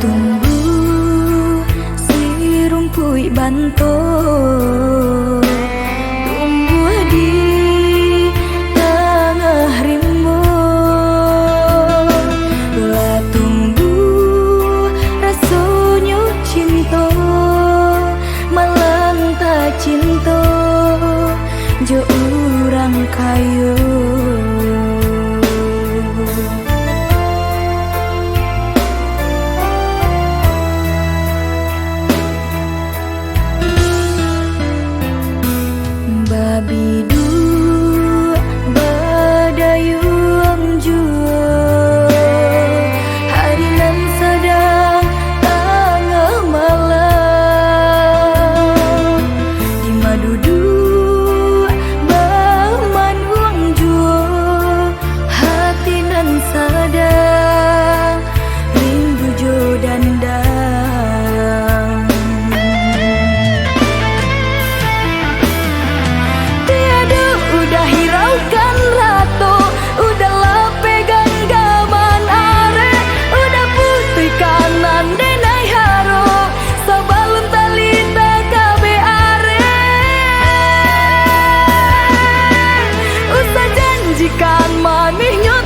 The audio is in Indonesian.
tumbuh si rumput banto, tumbuh di tengah rimbun. Lah tumbuh rasanya cinta, malang tak cinta jo orang kayu. Babidu badayung jua, hari nan sedang tengah malam, di madudu bamanung jua, hati nan sedang rindu jo dandang. Hiraukan lato, udahlah pegang gaman are, udah putih kanan denai haro, sabalun talita kabe are. Usah janjikan manihnya